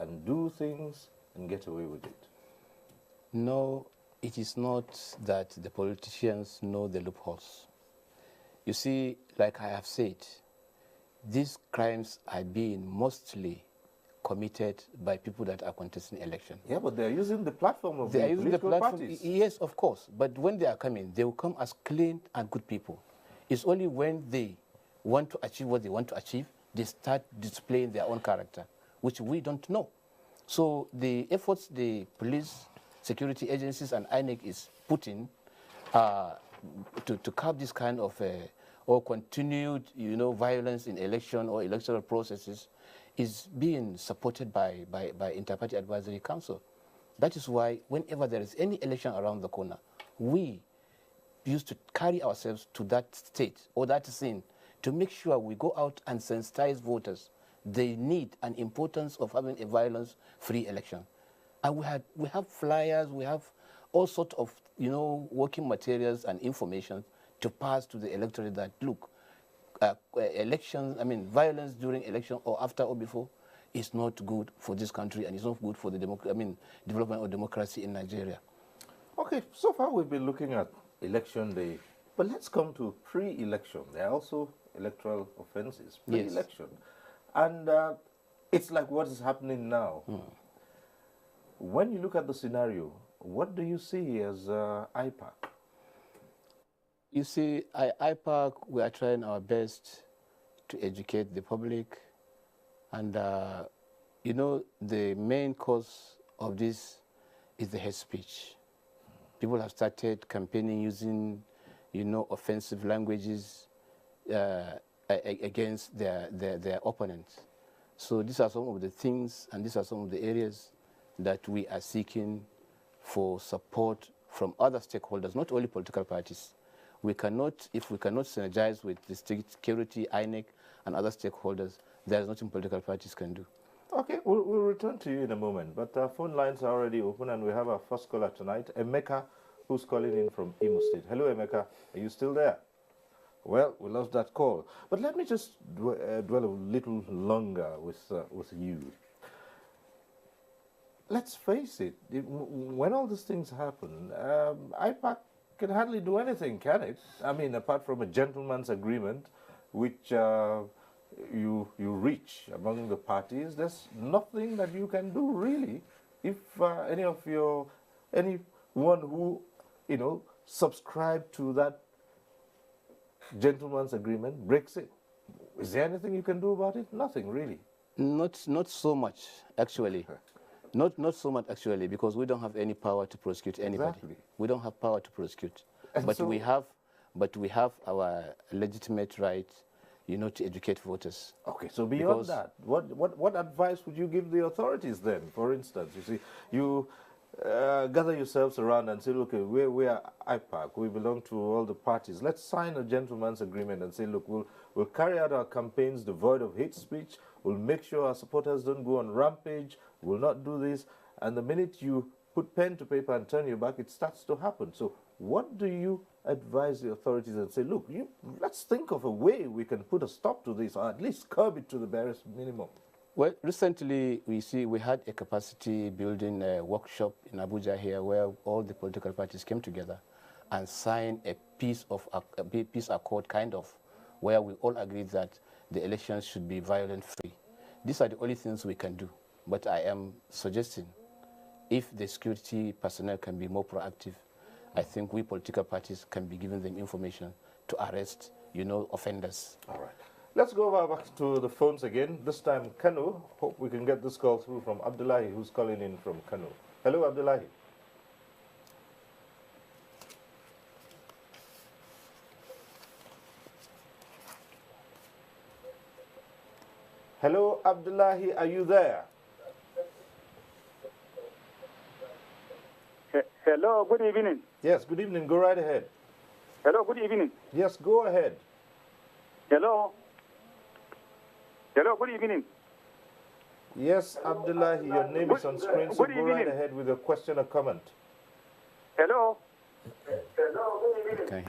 and do things and get away with it? No, it is not that the politicians know the loopholes. You see, like I have said, these crimes are being mostly committed by people that are contesting election. Yeah, but they're using the platform of They the are using the political platform, parties. yes, of course. But when they are coming, they will come as clean and good people. It's only when they want to achieve what they want to achieve, they start displaying their own character, which we don't know. So the efforts the police, security agencies, and INEC is putting to curb this kind of or continued, violence in election or electoral processes is being supported by Inter-Party Advisory Council. That is why whenever there is any election around the corner, we used to carry ourselves to that state or that scene to make sure we go out and sensitize voters the need and importance of having a violence-free election. And we have flyers, we have all sorts of working materials and information to pass to the electorate that look, elections, violence during election or after or before is not good for this country and it's not good for the development of democracy in Nigeria. Okay, so far we've been looking at election day, but let's come to pre-election. There are also electoral offenses, pre-election. Yes. And it's like what is happening now. When you look at the scenario, what do you see as IPAC? You see, IPAC, we are trying our best to educate the public. And, the main cause of this is the hate speech. People have started campaigning using, offensive languages against their opponents. So these are some of the things and these are some of the areas that we are seeking for support from other stakeholders, not only political parties. We cannot, if we cannot synergize with the state security, INEC, and other stakeholders, there is nothing political parties can do. Okay, we'll return to you in a moment, but our phone lines are already open and we have our first caller tonight, Emeka, who's calling in from Imo State. Hello, Emeka. Are you still there? Well, we lost that call. But let me just dwell a little longer with you. Let's face it, when all these things happen, IPAC can hardly do anything, can it? I mean, apart from a gentleman's agreement, which you reach among the parties, there's nothing that you can do really if anyone who subscribe to that gentleman's agreement breaks it. Is there anything you can do about it? Nothing really. Not so much actually. Not so much actually, because we don't have any power to prosecute anybody. Exactly. We don't have power to prosecute, and but we have our legitimate right, to educate voters. Okay, so beyond that, what advice would you give the authorities then? For instance, you see, you gather yourselves around and say, look, we are IPAC, we belong to all the parties. Let's sign a gentleman's agreement and say, look, we'll carry out our campaigns devoid of hate speech. We'll make sure our supporters don't go on rampage. We'll not do this. And the minute you put pen to paper and turn your back, it starts to happen. So what do you advise the authorities and say, look, let's think of a way we can put a stop to this, or at least curb it to the barest minimum? Well, recently we had a capacity building workshop in Abuja here where all the political parties came together and signed a peace accord kind of, where we all agreed that the elections should be violent-free. These are the only things we can do. But I am suggesting if the security personnel can be more proactive, I think we political parties can be giving them information to arrest, offenders. All right. Let's go back to the phones again. This time, Kanu. Hope we can get this call through from Abdullahi, who's calling in from Kanu. Hello, Abdullahi. Hello, Abdullahi, are you there? Hello, good evening. Yes, good evening. Go right ahead. Hello, good evening. Yes, go ahead. Hello. Hello, good evening. Yes, Abdullahi, your name is on screen, so go right ahead with your question or comment. Hello. Hello, good evening.